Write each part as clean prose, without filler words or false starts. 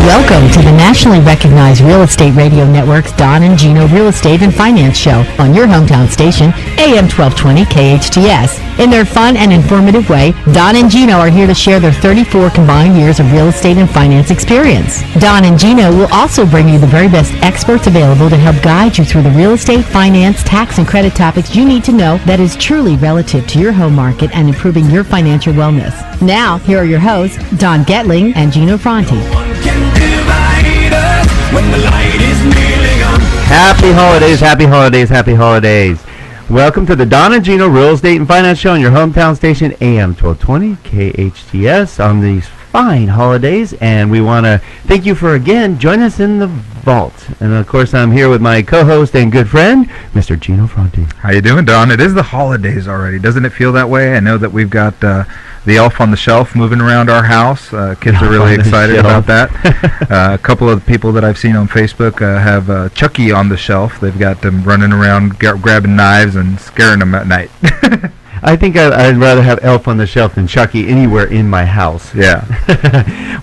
Welcome to the nationally recognized Real Estate Radio Network's Don and Gino Real Estate and Finance Show on your hometown station, AM 1220 KHTS. In their fun and informative way, Don and Gino are here to share their 34 combined years of real estate and finance experience. Don and Gino will also bring you the very best experts available to help guide you through the real estate, finance, tax, and credit topics you need to know that is truly relative to your home market and improving your financial wellness. Now, here are your hosts, Don Getling and Gino Franti. Happy holidays, happy holidays, happy holidays. Welcome to the Don and Gino Real Estate and Finance Show on your hometown station, AM 1220 KHTS, on these fine holidays. And we want to thank you for, again, joining us in the vault. And, of course, I'm here with my co-host and good friend, Mr. Gino Franti. How you doing, Don? It is the holidays already. Doesn't it feel that way? I know that we've got the elf on the shelf moving around our house. Kids are really excited about that. A couple of people that I've seen on Facebook have Chucky on the shelf. They've got them running around grabbing knives and scaring them at night. I think I'd rather have Elf on the Shelf than Chucky anywhere in my house. Yeah.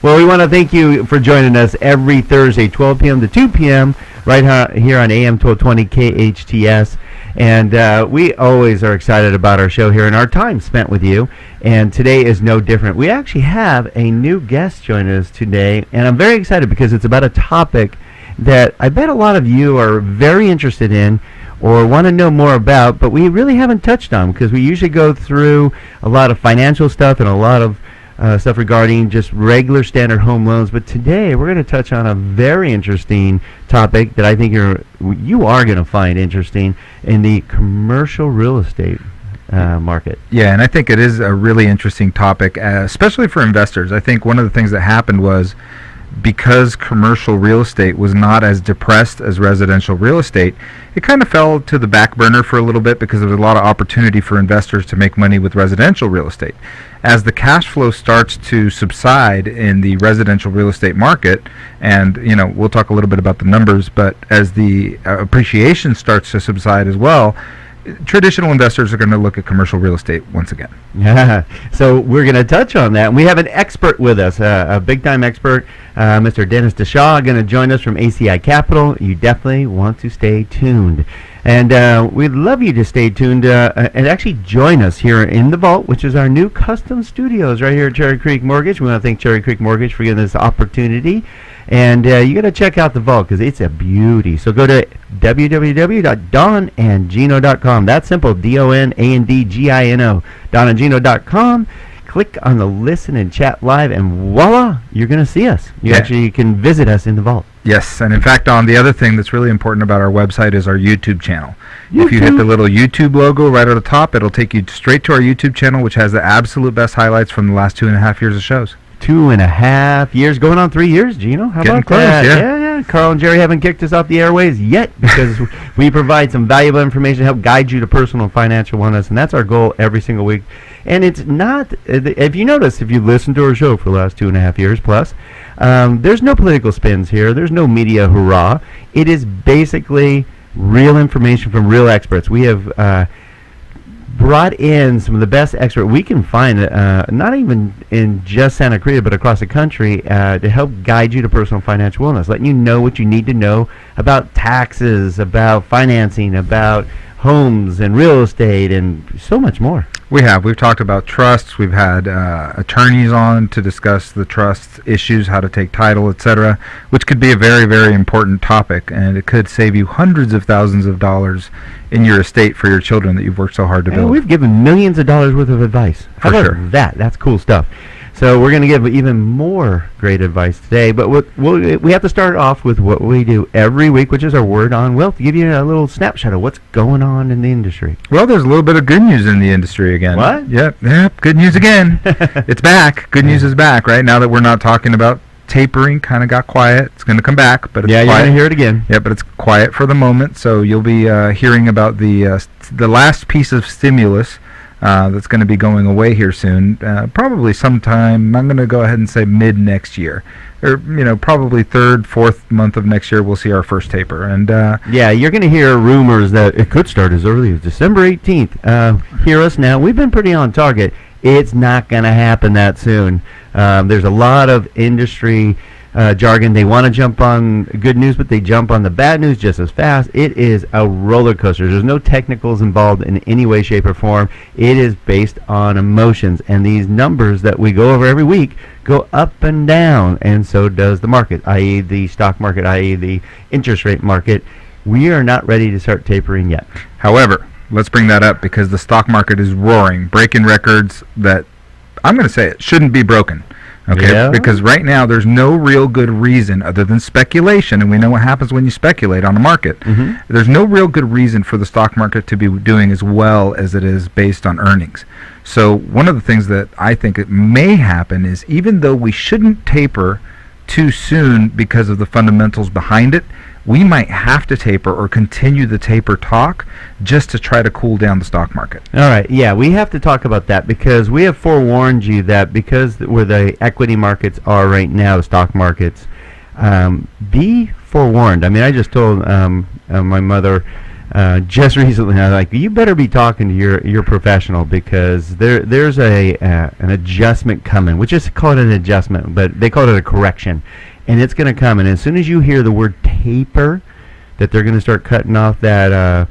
Well, we want to thank you for joining us every Thursday, 12 p.m. to 2 p.m., right here on AM 1220 KHTS. And we always are excited about our show here and our time spent with you. And today is no different. We actually have a new guest joining us today. And I'm very excited because it's about a topic that I bet a lot of you are very interested in or want to know more about, but we really haven't touched on because we usually go through a lot of financial stuff and a lot of stuff regarding just regular standard home loans. But today we're going to touch on a very interesting topic that I think you are going to find interesting in the commercial real estate market. Yeah, and I think it is a really interesting topic, especially for investors. I think one of the things that happened was because commercial real estate was not as depressed as residential real estate, it kind of fell to the back burner for a little bit because there was a lot of opportunity for investors to make money with residential real estate. As the cash flow starts to subside in the residential real estate market, and we'll talk a little bit about the numbers, but as the appreciation starts to subside as well, traditional investors are going to look at commercial real estate once again. Yeah, so we're going to touch on that. We have an expert with us, a big-time expert, Mr. Dennis DeShaw, going to join us from ACI Capital. You definitely want to stay tuned. And we'd love you to stay tuned and actually join us here in the vault, which is our new custom studios right here at Cherry Creek Mortgage. We want to thank Cherry Creek Mortgage for giving us this opportunity. And you got to check out the vault because it's a beauty. So go to www.donandgino.com. That's simple, DONANDGINO. Donandgino.com. Click on the listen and chat live, and voila, you're going to see us. You actually can visit us in the vault. Yes, and in fact, the other thing that's really important about our website is our YouTube channel. If you hit the little YouTube logo right at the top, it'll take you straight to our YouTube channel, which has the absolute best highlights from the last 2.5 years of shows. 2.5 years, going on 3 years, Gino. How Getting about close, that? Yeah. Carl and Jerry haven't kicked us off the airways yet because we provide some valuable information to help guide you to personal and financial wellness, and that's our goal every single week. And it's not, if you notice, if you listen to our show for the last 2.5 years plus, there's no political spins here. There's no media hurrah. It is basically real information from real experts. We have brought in some of the best experts we can find, not even in just Santa Cruz, but across the country, to help guide you to personal financial wellness, letting you know what you need to know about taxes, about financing, about homes and real estate, and so much more. We've talked about trusts. We've had attorneys on to discuss the trust issues, how to take title, etc., which could be a very, very important topic, and it could save you hundreds of thousands of dollars in your estate for your children that you've worked so hard to build. We've given millions of dollars worth of advice. How about that? That's cool stuff. So we're going to give even more great advice today, but we have to start off with what we do every week, which is our Word on Wealth, to give you a little snapshot of what's going on in the industry. Well, there's a little bit of good news in the industry again. What? Yep, good news again. It's back. Good news is back, right? Now that we're not talking about tapering, kind of got quiet. It's going to come back, but it's quiet. You're going to hear it again. Yeah, but it's quiet for the moment, so you'll be hearing about the last piece of stimulus that's going to be going away here soon, probably sometime, I'm going to go ahead and say mid next year, or probably third, fourth month of next year we'll see our first taper. And you're going to hear rumors that it could start as early as December 18th. Hear us now. We've been pretty on target. It's not going to happen that soon. There's a lot of industry jargon. They want to jump on good news, but they jump on the bad news just as fast. It is a roller coaster. There's no technicals involved in any way, shape, or form. It is based on emotions, and these numbers that we go over every week go up and down, and so does the market, i.e. the stock market, i.e. the interest rate market. We are not ready to start tapering yet. However, let's bring that up because the stock market is roaring, breaking records that, I'm going to say it, shouldn't be broken. Okay, Yeah. because right now there's no real good reason other than speculation, and we know what happens when you speculate on the market. There's no real good reason for the stock market to be doing as well as it is based on earnings. So one of the things that I think it may happen is, even though we shouldn't taper too soon because of the fundamentals behind it, we might have to taper or continue the taper talk just to try to cool down the stock market. All right, yeah, we have to talk about that because we have forewarned you that because where the equity markets are right now, the stock markets, be forewarned. I mean, I just told my mother just recently, I was like, you better be talking to your professional because there's an adjustment coming. We just call it an adjustment, but they call it a correction. And it's going to come. And as soon as you hear the word taper, that they're going to start cutting off that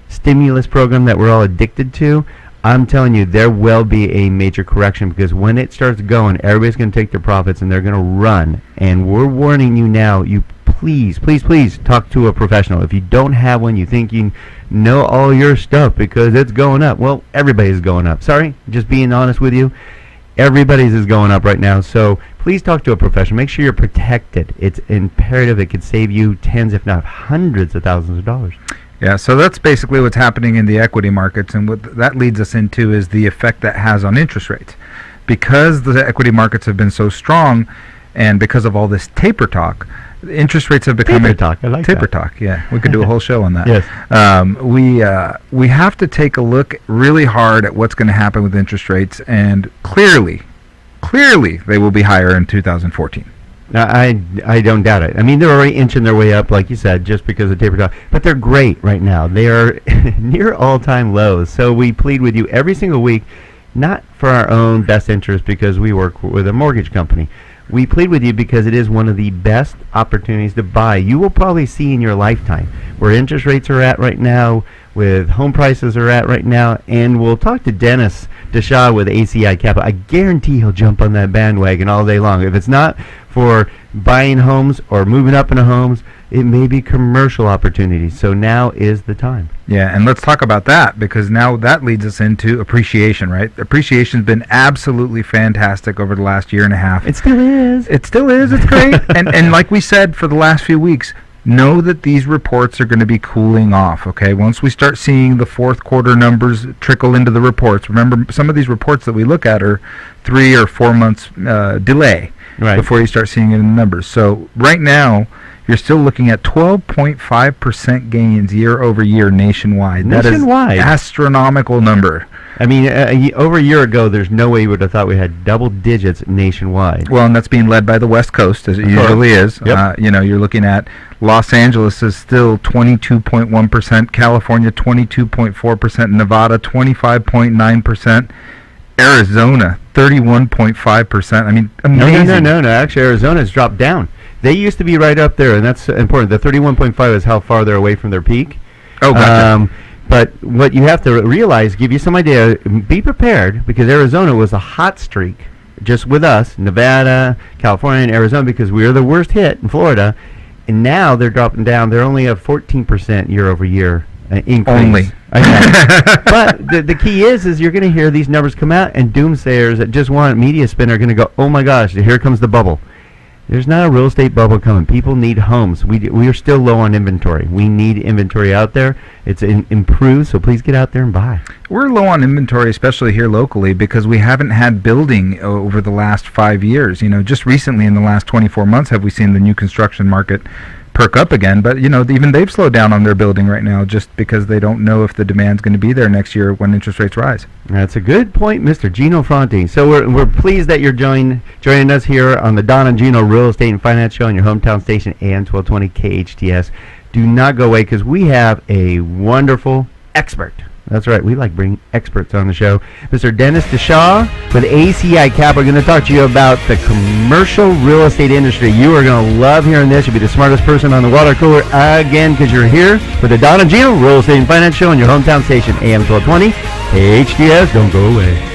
stimulus program that we're all addicted to, I'm telling you, there will be a major correction because when it starts going, everybody's going to take their profits and they're going to run. And we're warning you now, you please talk to a professional. If you don't have one, you think you know all your stuff because it's going up. Well, everybody's going up. Sorry, just being honest with you. Everybody's is going up right now, so please talk to a professional. Make sure you're protected. It's imperative. It could save you tens, if not hundreds of thousands of dollars. Yeah, so that's basically what's happening in the equity markets, and what that leads us into is the effect that has on interest rates. Because the equity markets have been so strong, and because of all this taper talk, the interest rates have become Taper talk, I like taper that. talk. Yeah, we could do a whole show on that. Yes. We have to take a look really hard at what's going to happen with interest rates, and clearly they will be higher in 2014. I don't doubt it. I mean, they're already inching their way up, like you said, just because of taper talk. But they're great right now. They are near all-time lows. So we plead with you every single week, not for our own best interest because we work with a mortgage company. We plead with you because it is one of the best opportunities to buy. You will probably see in your lifetime where interest rates are at right now, with home prices are at right now, and we'll talk to Dennis Deshaw with ACI Capital. I guarantee he'll jump on that bandwagon all day long. If it's not for buying homes or moving up into homes, it may be commercial opportunities. So now is the time. Yeah, and let's talk about that because now that leads us into appreciation, right? Appreciation's been absolutely fantastic over the last year and a half. It still is. It still is. It's great. and like we said for the last few weeks, know that these reports are going to be cooling off, okay? Once we start seeing the fourth quarter numbers trickle into the reports, remember some of these reports that we look at are 3 or 4 months delay before you start seeing it in the numbers. So right now, you're still looking at 12.5% gains year over year nationwide. That is astronomical number. I mean, over a year ago, there's no way you would have thought we had double digits nationwide. Well, and that's being led by the West Coast, as it usually is. Yep. You're looking at Los Angeles is still 22.1%, California 22.4%, Nevada 25.9%, Arizona 31.5%. I mean, amazing. No. Actually, Arizona's dropped down. They used to be right up there, and that's important. The 31.5 is how far they're away from their peak. Oh, gotcha. But what you have to realize, give you some idea, be prepared, because Arizona was a hot streak just with us, Nevada, California, and Arizona, because we were the worst hit in Florida. And now they're dropping down. They're only at 14% year over year increase. Only. But the key is you're going to hear these numbers come out, and doomsayers that just want media spin are going to go, oh my gosh, here comes the bubble. There's not a real estate bubble coming. People need homes. We are still low on inventory. We need inventory out there. It's improved, so please get out there and buy. We're low on inventory, especially here locally, because we haven't had building over the last 5 years. Just recently in the last 24 months have we seen the new construction market perk up again, but even they've slowed down on their building right now just because they don't know if the demand's going to be there next year when interest rates rise. That's a good point, Mr. Gino Fronti. So we're pleased that you're joining us here on the Don and Gino Real Estate and Finance Show on your hometown station, AM 1220 KHTS. Do not go away because we have a wonderful expert That's right. We like bringing experts on the show. Mr. Dennis DeShaw with ACI Cap. We're going to talk to you about the commercial real estate industry. You are going to love hearing this. You'll be the smartest person on the water cooler again because you're here for the Don and Gino Real Estate and Finance Show on your hometown station, AM 1220, KHTS. Don't go away.